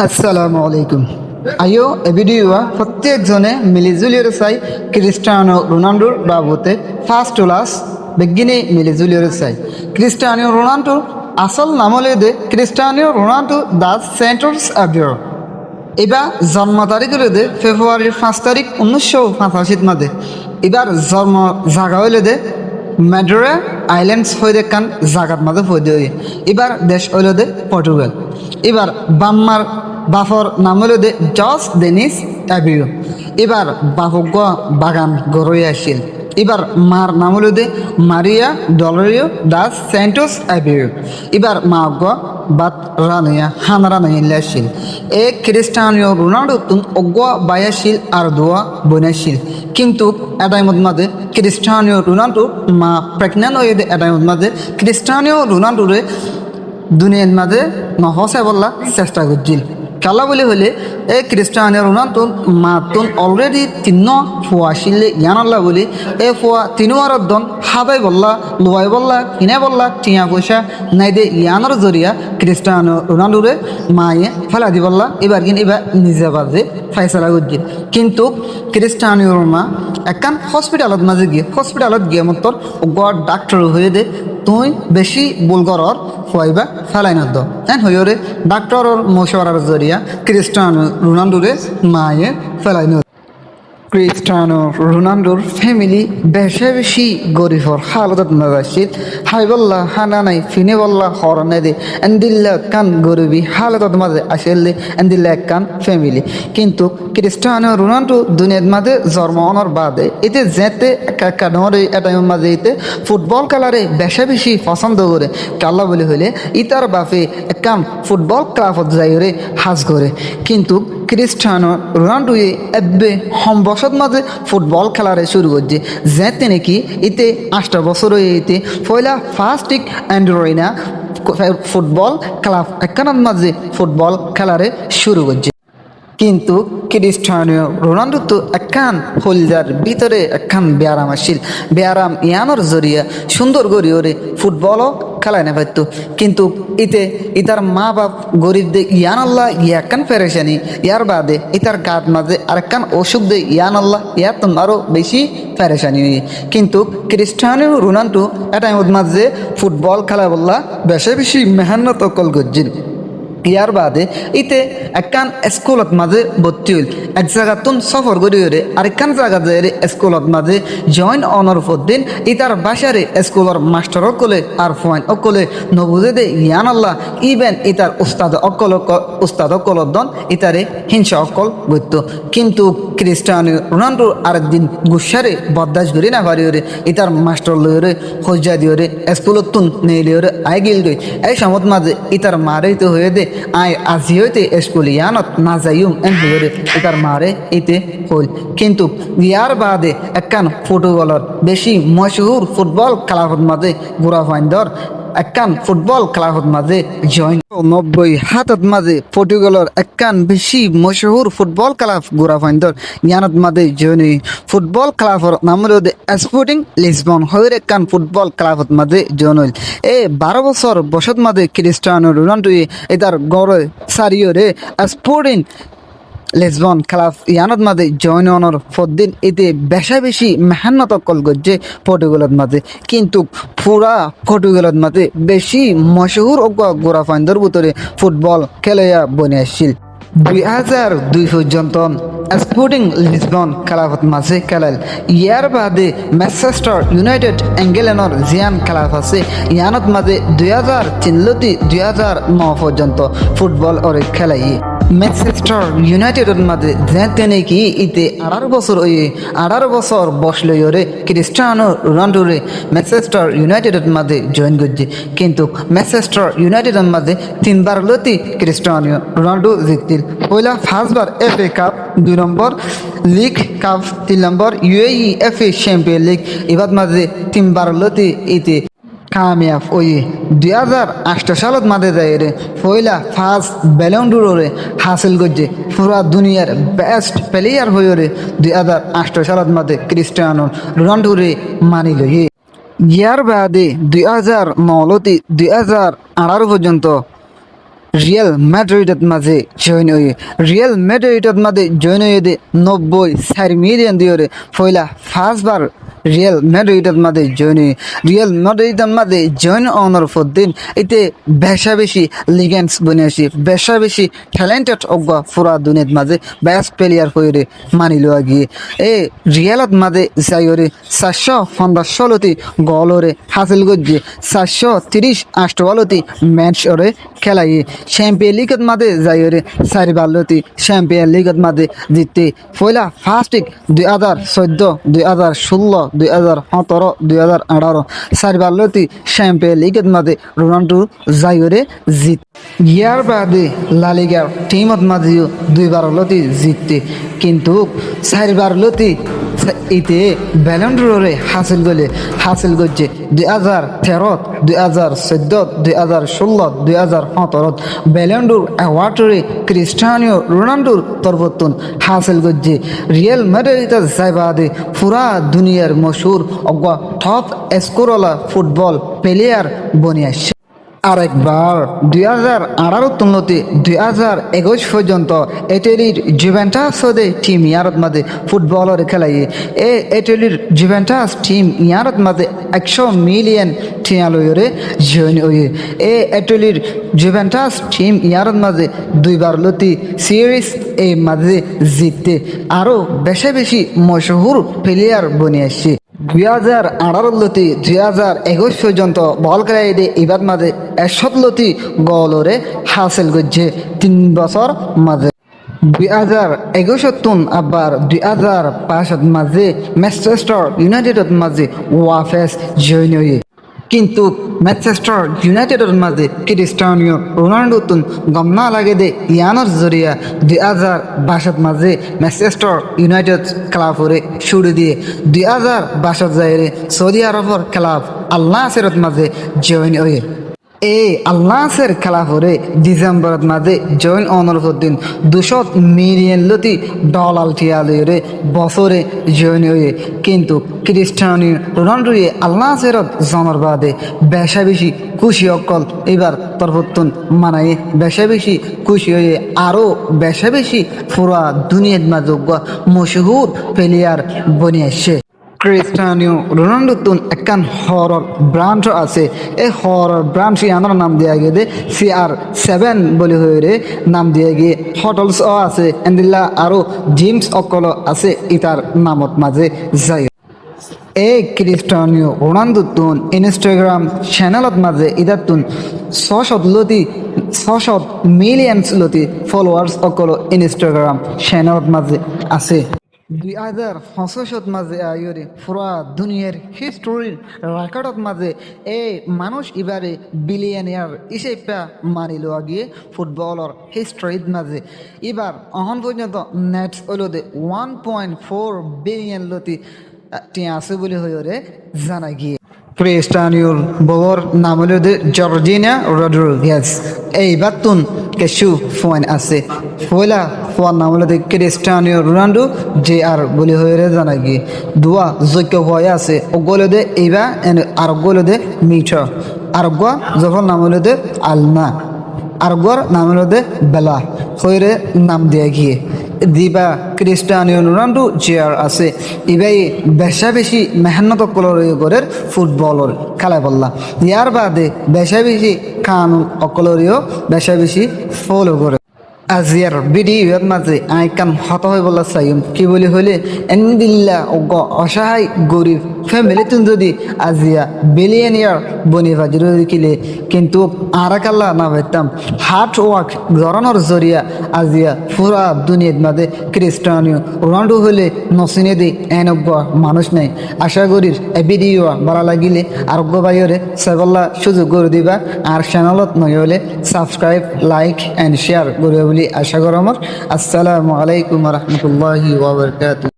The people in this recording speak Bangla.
আসসালামু আলাইকুম। আইও এ ভিডিও প্রত্যেকজনে মিলিজুলিয়র চাই ক্রিস্টিয়ানো রোনাল্ডোর বাবতে ফার্স্ট ক্লাস বেগিনে মিলিজুলিয়র চাই ক্রিস্টিয়ানো রোনাল্ডো আসল নাম হলে দে ক্রিস্টিয়ানো রোনাল্ডো দা সেন্টার্স অ্যাবিয়র। এবার জন্ম তারিখ হলে দে ফেব্রুয়ারির 5 তারিখ 1985 মাদে। এবার জন্ম জায়গা হইলে দে ম্যাড্রে আইল্যান্ডস হয়ে কান জাগাত মাঝে হয়ে হয়ে এবার দেশ হইল দে পর্তুগাল। এবার বাম্মার বাফর নাম হইল দে জস ডেনিস অ্যাবিও। এবার বাফক বাগান গড়ে আসিল। এবার মার নাম হইল দে মারিয়া ডলরিও দাস সেন্টোস অ্যাবিও। এবার মা বাত রানিয়া হান রানাইলে আসিল। এ ক্রিস্টিয়ানো রোনাল্ডো তুন অগ্বা বায়াশিল আর দোয়া বনাইছিল। কিন্তু এটাইমত মাঝে ক্রিস্টিয়ানো রোনাল্ডো মা প্রেগনেন্ট হয়ে এটাইমত মাঝে ক্রিস্টিয়ানো রোনাল্ডোরে দুনিয়ার মাঝে নহসে বললা চেষ্টা করছিল। খেলা বলে হলে এই ক্রিস্টিয়ানো রোনাল্ডো মা তুন অলরেডি তিন ফুয়া আসিলে ইয়ানাল্লা বলে এই ফুয়া তিনোয়ার দন হাবাই বললা লোয়াই বললা কিনে বললা টিয়া পয়সা নাই দে ইয়ানোর জরিয়া ক্রিস্টিয়ানো রোনাল্ডোরে মায়ে ফেলা দি বললা এবার কিন্তু এবার নিজে বাজে ফাইসলা করছিল। কিন্তু ক্রিস্টিয়ানোর মা একান হসপিটালত মাঝে হসপিটালত গিয়ে মতর গড ডাক্তার হয়ে দে তুই বেশি বুলগরর হইবা ফেলাই না দ এন হইরে ডাক্তারর মশওয়ারার জরিয়া ক্রিস্টিয়ানো রোনাল্ডোরে মায়ে ফেলাই না। ক্রিস্টিয়ানো রোনাল্ডোর ফ্যামিলি বেশি গরিবর হালতত মাজাছিল। হাই বল্লা হানা নাই ফিনে বল্লা হরনে দে এন্দিল্লা কান গরিবী হালতত মাঝে আসলে এন্দিল্লা কান ফ্যামিলি। কিন্তু ক্রিস্টিয়ানো রোনাল্ডো দুনিয়ার মাঝে জন্ম হওয়ার বাদে এতে যেতে কানরে এটা মাঝে এতে ফুটবল খেলারে বেশি পছন্দ করে কাল্লা বলে হইলে ইতার বাপে একান ফুটবল ক্লাবত যাই রে হাজ করে। কিন্তু ক্রিস্টিয়ানো রোনাল্ডো এব্বে বছর মাঝে ফুটবল খেলারে শুরু করছে যেতে নাকি এতে 8 বছর হয়ে এতে পয়লা ফার্স্ট অ্যান্ড্রয়েনা ফুটবল ক্লাব একখানার মাঝে ফুটবল খেলারে শুরু করছে। কিন্তু ক্রিস্টিয়ানো রোনাল্ডো তো একখান হলজার ভিতরে একখান ব্যায়াম আসিল। ব্যায়াম ইয়ানোর জরিয়া সুন্দর করি ওরে ফুটবলও খেলায় না পারতো। কিন্তু ইতার মা বাপ গরিব দে ইয়ান আল্লাহ ইয়াকান ফেরেশানি ইয়ার বাদে ইতার গাত মাঝে আরেকখান অসুখ দে ইয়ান আল্লাহ ইয়ার তো আরও বেশি ফেরেশানি। কিন্তু ক্রিস্টিয়ানো রোনাল্ডো এটা মাঝে ফুটবল খেলা বললা বেশি মেহনত অকল করছিল। ইয়ার বাদে ইতে একখান স্কুলত মাঝে ভর্তি হইল। এক জায়গাতুন সফর করি ওরে আরেকখান জায়গা যায় স্কুলত মাঝে জয়েন অনর দিন ইতার বাসারে স্কুলের মাস্টার অকলে আর ফোয়াইন অকলে নবুজে দে ইয়ান আল্লাহ ইভেন ইতার উস্তাদ অকলত দন ইতারে হিংসা অকল গত্য। কিন্তু ক্রিস্টিয়ানো রোনাল্ডো আরেকদিন গুসারে বদাস করি না পারি ওরে ইতার মাস্টার লইরে হজ্জা দিয়ে ওরে স্কুলত তুন নেইলে ওরে আই গিল দই এই সমত মাঝে ইতার মারে তো হয়ে দে আই আজি হইতে স্কুল ইয়ানত না যাইম এন হইরে ইতার মারে ইতে হইল। কিন্তু ইয়ার বাদে একখান ফুটবলার বেশি মশহুর ফুটবল খেলাফত মাঝে গুড়া ফাইন্দর একখান ফুটবল খেলাফত মাঝে জয়েন 90 মাঝে পর্তুগালের একখান বেশি মশহুর ফুটবল খেলাফ গুড়া ফাইন্দর ইয়ানত মাঝে জয়েন ফুটবল খেলাফর নাম হল স্পোর্টিং লিসবন হইর একখান ফুটবল খেলাফত মাঝে জয়েন হইল। 12 বছর বসত মাঝে ক্রিস্টিয়ানো রোনাল্ডো এটার গড়ে সারিয়রে স্পোর্টিং লিসবন খেলাফ ইয়ানত মাঝে জয়েন হওয়ার পরদিন এতে বেশি মেহনত কল করছে পর্তুগালের মাঝে। কিন্তু পুরা পর্তুগালের মাঝে বেশি মশহুর গোড়া ফাইন্দর ভিতরে ফুটবল খেলাইয়া বনে আসছিল। 2002 পর্যন্ত স্পোর্টিং লিসবন খেলাফত মাঝে খেলাল। ইয়ার বাদে ম্যানচেস্টার ইউনাইটেড ইংল্যান্ডর জিয়ান খেলাফ আছে ইয়ানত মাঝে 2003 2009 পর্যন্ত ফুটবল ওরে খেলাই। ম্যানচেস্টার ইউনাইটেডের মাঝে যেতে নাকি ইতে 18 বছর বসলে ওরে ক্রিস্টিয়ানো রোনাল্ডোরে ম্যানচেস্টার ইউনাইটেডের মাঝে জয়েন করছে। কিন্তু ম্যানচেস্টার ইউনাইটেডের মাঝে 3বার লতি ক্রিস্টিয়ানো রোনাল্ডো জিতছিল। পয়লা 5বার FA কাপ, 2 নম্বর লিগ কাপ, 3 নম্বর UEFA চ্যাম্পিয়ন লিগ। এবার মাঝে 3বার লতি ইতে কামিয়াব ওই 2008 সালত মাঝে যায় রে পয়লা ফার্স্ট ব্যালন ডোরে হাসিল করছে। পুরা দুনিয়ার বেস্ট প্লেয়ার হয়ে রে 2008 সালত মাঝে ক্রিস্টিয়ানো রোনাল্ডো রে মানিল। ইয়ার বাদে 2009 2018 পর্যন্ত রিয়েল ম্যাড্রিডত মাঝে জয়েন হয়ে রিয়েল ম্যাড্রিডত মাঝে জয়েন হয়ে দে 90 মিলিয়ন দিয়ে পয়লা ফার্স্টবার রিয়েল ম্যাড্রিডত মাঝে জয়েন হয়ে রিয়েল ম্যাড্রিডত মাঝে জয়েন অনার দিন এতে বেশা বেশি লিগেন্ডস বনে আসি বেশা বেশি ট্যালেন্টেড অজ্ঞা পুরা দুনিয়ার মাঝে বেস্ট প্লেয়ার হয়ে মানিল গিয়ে এ রিয়েলত মাঝে যাইরে 415 গলরে হাসিল করছে 430 ম্যাচ ওরে খেলাই চ্যাম্পিয়ন লিগত মাঝে যাইরে 4 চ্যাম্পিয়ন লিগত মাঝে জিততে পয়লা ফার্স্ট 2014 2016 2017 2018 4 চ্যাম্পিয়ন লিগত মাঝে রোনাল্ডো যাইরে জিত ইয়ার বাদে লালিগার টিমত মাঝেও 2 জিততে কিন্তু 4 ইতে ব্যালন্ডোরে হাসিল করছে 2013 2014 2016 2017 ব্যালন্ডোর অ্যাওয়ার্ডরে ক্রিস্টিয়ানো রোনাল্ডোর তরফতুন হাসিল করছে রিয়েল ম্যাড্রিড যাইবাদে পুরা দুনিয়ার মশহুর অগা টপ স্কোরওয়ালা ফুটবল প্লেয়ার বনে আসছে আরেকবার 2018 তুলনাতে 2021 পর্যন্ত ইটালির জুভেন্টাসে টিম ইয়ারত মাঝে ফুটবলের খেলাই ইটালির জুভেন্টাস টিম ইয়ারত মাঝে 100 মিলিয়ন টিয়ালয়রে জয়েন হয়ে ইটালির জুভেন্টাস টিম ইয়ারত মাঝে 2 সিরিজ মাঝে জিততে আরও বেশি বেশি মশহুর প্লেয়ার বনে আসছে 2018 2021 পর্যন্ত বল খেলাই দিয়ে এবার মাঝে 117 গলরে হাসিল করছে 3 বছর মাঝে 2021 আবার 2005 মাঝে ম্যানচেস্টার ইউনাইটেডের মাঝে ওয়াফেস জয়েন হয়ে কিন্তু ম্যানচেস্টার ইউনাইটেডের মাঝে ক্রিস্টিয়ানো রোনাল্ডো তুন গম না লাগে দে ইয়ানোর জরিয়া 2022 মাঝে ম্যানচেস্টার ইউনাইটেড ক্লাবরে শুরু দিয়ে 2022 যাইরে সৌদি আরবের ক্লাব আল নাসেরত মাঝে জয়েন হয়ে আল নাসের খেলাফরে ডিসেম্বরত মাঝে জয়েন অনর দিন 200 মিলিয়ন ডলার টিয়ালরে বছরে জয়েন হয়ে কিন্তু ক্রিস্টিয়ানো রোনাল্ডোয়ে আল নাসেরত জনর বাদে বেশা বেশি খুশি অকল এবার তরফতুন মানায় বেশা বেশি খুশি হয়ে আরও বেশা বেশি পুরা দুনিয়ার মাঝে মশহুর প্লেয়ার বনে আসছে ক্রিস্টিয়ানো রোনাল্ডো তুন একখান হরর ব্রান্ড আছে এই হরর ব্রান্ড আনার নাম দিয়া গিয়ে CR7 বলে হয়ে নাম দিয়ে গিয়ে হোটেলস আছে এন্দিল্লা আরও জিমস অকল আছে ইতার নামত মাঝে যাই ক্রিস্টিয়ানো রোনাল্ডো তুন ইনস্টাগ্রাম চ্যানেলত মাঝে ইদার তুন 600 মিলিয়ন ফলোয়ার্স অকল ইনস্টাগ্রাম চ্যানেলত মাঝে আছে 2065 মাঝে আয়রে পুরা দুনিয়ার হিস্টোরির রেকর্ডত মাঝে মানুষ এবারে বিলিয়নিয়ার হিসেবে মানিল গিয়ে ফুটবলের হিস্ট্রির মাঝে এবার অহন পর্যন্ত নেট হলদে 1.4 বিলিয়ন টিয়া আছে বলে হয়ে জানা গিয়ে ক্রিস্টিয়ানোর বউর নাম হল জর্জিনা রড্রিগেজ এইবার তুন কিছু ফোন আছে পয়লা ফোন নাম হল ক্রিস্টিয়ানো রোনাল্ডো JR বলে হয়ে জানা গিয়ে দুয়া যোগ্য হয়ে আছে ওগুলোদে এইবার আরোগ্যলোদে মিঠা আরোগ্য যখন নাম হল আলনা আরোগ্যর নাম হল বেলা হয়ে নাম দিয়ে গিয়ে দিবা ক্রিস্টিয়ানো রোনাল্ডো JR আছে এবাই বেশা বেশি মেহনত করে ফুটবলের খেলা বললা ইয়ার বাদে বেশা বেশি কানুন অকলরিও বেশা বেশি ফলো করে আজিয়ার ভিডিওর মাঝে আইকান হত হয়ে বলা চাইম কি বলি হলে এনদিল্লা অসহায় গরিব ফ্যামিলি তুন যদি আজিয়া বিলিয়নিয়ার বনি বাজির কিলে কিন্তু আরাকাল্লা না ভাবতাম হার্ড ওয়ার্ক ধরনের জরিয়া আজিয়া পুরা দুনিয়ার মাঝে ক্রিস্টিয়ানো রোনাল্ডো হলে নসিনে দি এনব্য মানুষ নাই আশা করি এ ভিডিও ভালো লাগিলে আরোগ্য বাইরে সেবল্লা সুযোগ করে দিবা আর চ্যানেলত নয় হলে সাবস্ক্রাইব লাইক অ্যান্ড শেয়ার করে বলি আশা করি আমার আসসালামু আলাইকুম রহমতুল্লাহি ওয়া বারাকাতুহু।